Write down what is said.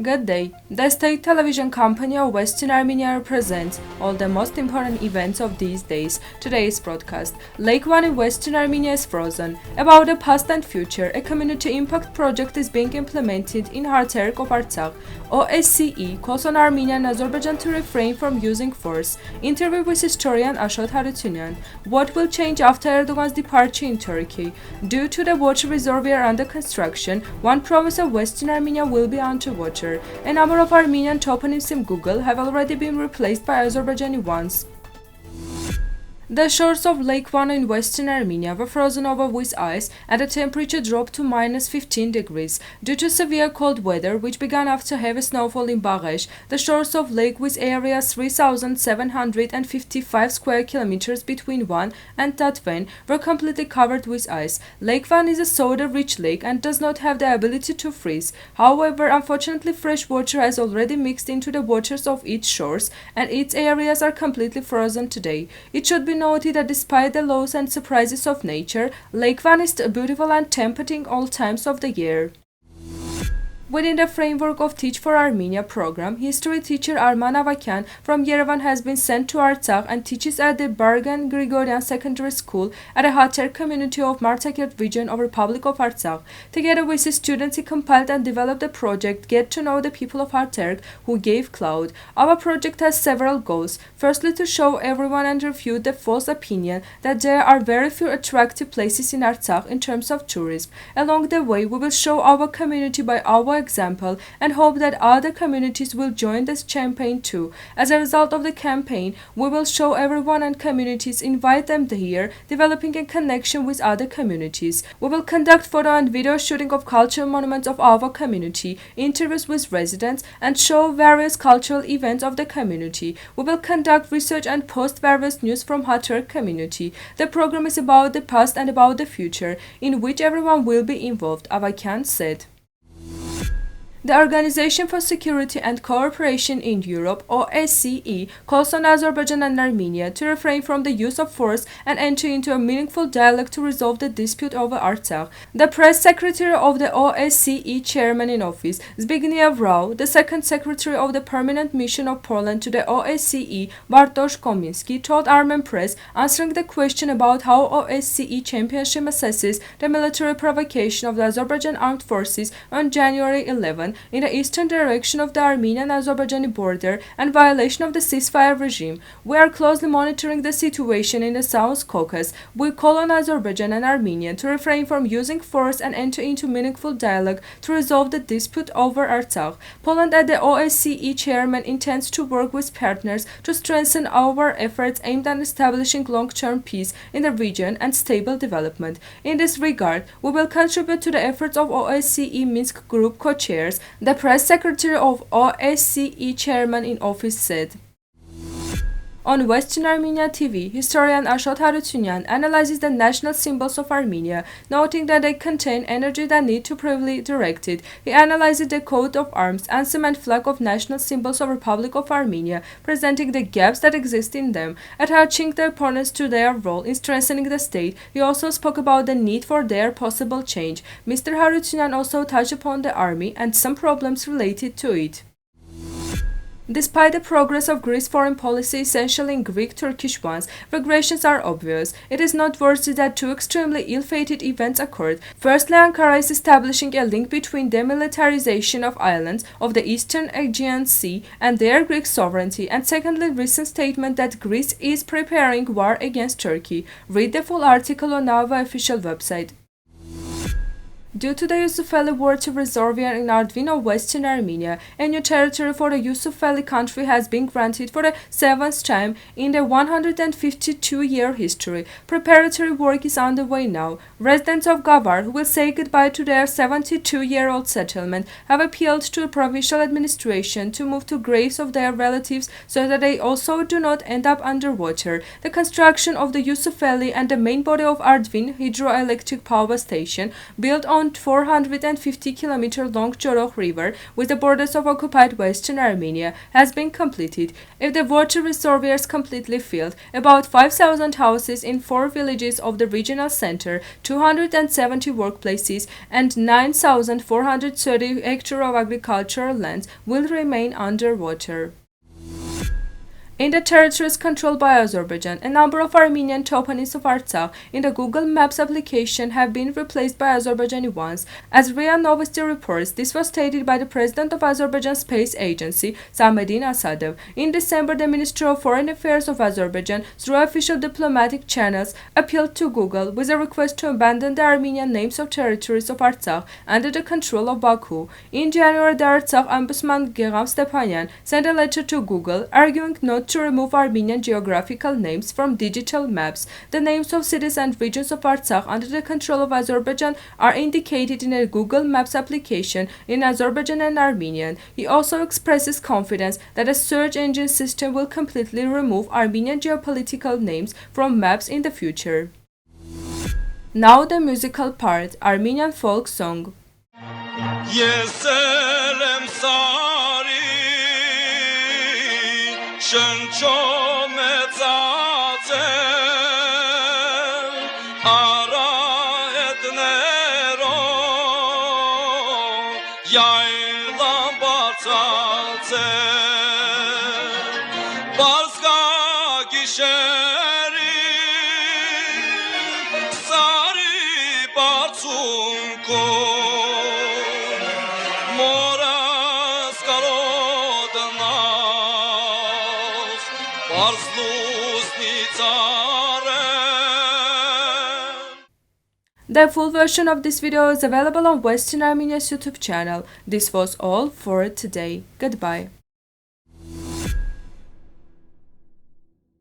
Good day. The state television company of Western Armenia presents all the most important events of these days. Today's broadcast: Lake One in Western Armenia is frozen. About the past and future, a community impact project is being implemented in Haterk of Artsakh. OSCE calls on Armenia and Azerbaijan to refrain from using force. Interview with historian Ashot Harutyunyan. What will change after Erdogan's departure in Turkey? Due to the water reservoir under construction, one province of Western Armenia will be underwater. A number of Armenian toponyms in Google have already been replaced by Azerbaijani ones. The shores of Lake One in Western Armenia were frozen over with ice and the temperature dropped to -15 degrees. Due to severe cold weather, which began after heavy snowfall in Baghesh, the shores of Lake, with area 3,755 square kilometers between Van and Tatvan, were completely covered with ice. Lake Van is a soda-rich lake and does not have the ability to freeze. However, unfortunately, fresh water has already mixed into the waters of its shores and its areas are completely frozen today. It should be noted that despite the laws and surprises of nature, Lake Van is beautiful and tempting all times of the year. Within the framework of Teach for Armenia program, history teacher Armenian from Yerevan has been sent to Artsakh and teaches at the Bargan Grigorian Secondary School at a Haterk community of Martakert region of Republic of Artsakh. Together with his students, he compiled and developed a project, Get to Know the People of Haterk Who Gave Cloud. Our project has several goals. Firstly, to show everyone and refute the false opinion that there are very few attractive places in Artsakh in terms of tourism. Along the way, we will show our community by our example and hope that other communities will join this campaign too. As a result of the campaign, we will show everyone and communities, invite them here, developing a connection with other communities. We will conduct photo and video shooting of cultural monuments of our community, interviews with residents, and show various cultural events of the community. We will conduct research and post various news from Haterk community. The program is about the past and about the future, in which everyone will be involved, Agatangeghos said. The Organization for Security and Cooperation in Europe, OSCE, calls on Azerbaijan and Armenia to refrain from the use of force and enter into a meaningful dialogue to resolve the dispute over Artsakh. The press secretary of the OSCE chairman in office, Zbigniew Rau, the second secretary of the permanent mission of Poland to the OSCE, Bartosz Kominski, told Armenian press, answering the question about how OSCE championship assesses the military provocation of the Azerbaijan armed forces on January 11 in the eastern direction of the Armenian-Azerbaijani border and violation of the ceasefire regime. We are closely monitoring the situation in the South Caucasus. We call on Azerbaijan and Armenia to refrain from using force and enter into meaningful dialogue to resolve the dispute over Artsakh. Poland, as the OSCE chairman, intends to work with partners to strengthen our efforts aimed at establishing long-term peace in the region and stable development. In this regard, we will contribute to the efforts of OSCE Minsk Group co-chairs, the press secretary of OSCE chairman in office said. On Western Armenia TV, historian Ashot Harutyunyan analyzes the national symbols of Armenia, noting that they contain energy that need to be properly directed. He analyzes the coat of arms, anthem and flag of national symbols of Republic of Armenia, presenting the gaps that exist in them, attaching the opponents to their role in strengthening the state. He also spoke about the need for their possible change. Mr. Harutyunyan also touched upon the army and some problems related to it. Despite the progress of Greece's foreign policy, essentially in Greek-Turkish ones, regressions are obvious. It is noteworthy that two extremely ill-fated events occurred. Firstly, Ankara is establishing a link between demilitarization of islands of the Eastern Aegean Sea and their Greek sovereignty, and secondly, recent statement that Greece is preparing war against Turkey. Read the full article on our official website. Due to the Yusufeli water reservoir in Ardvino, Western Armenia, a new territory for the Yusufeli country has been granted for the 7th time in the 152-year history. Preparatory work is underway now. Residents of Gavar, who will say goodbye to their 72-year-old settlement, have appealed to the provincial administration to move to graves of their relatives so that they also do not end up underwater. The construction of the Yusufeli and the main body of Ardvin hydroelectric power station, built on 2,450-kilometer-long Jorokh River with the borders of occupied Western Armenia has been completed. If the water reservoirs completely filled, about 5,000 houses in 4 villages of the regional center, 270 workplaces, and 9,430 hectares of agricultural lands will remain underwater. In the territories controlled by Azerbaijan, a number of Armenian toponyms of Artsakh in the Google Maps application have been replaced by Azerbaijani ones. As RIA Novosti reports, this was stated by the president of Azerbaijan Space Agency, Sameddin Asadov. In December, the Ministry of Foreign Affairs of Azerbaijan, through official diplomatic channels, appealed to Google with a request to abandon the Armenian names of territories of Artsakh under the control of Baku. In January, the Artsakh ombudsman Yerevan sent a letter to Google arguing not to remove Armenian geographical names from digital maps. The names of cities and regions of Artsakh under the control of Azerbaijan are indicated in a Google Maps application in Azerbaijan and Armenian. He also expresses confidence that a search engine system will completely remove Armenian geopolitical names from maps in the future. Now the musical part, Armenian folk song. The full version of this video is available on Western Armenia's YouTube channel. This was all for today. Goodbye.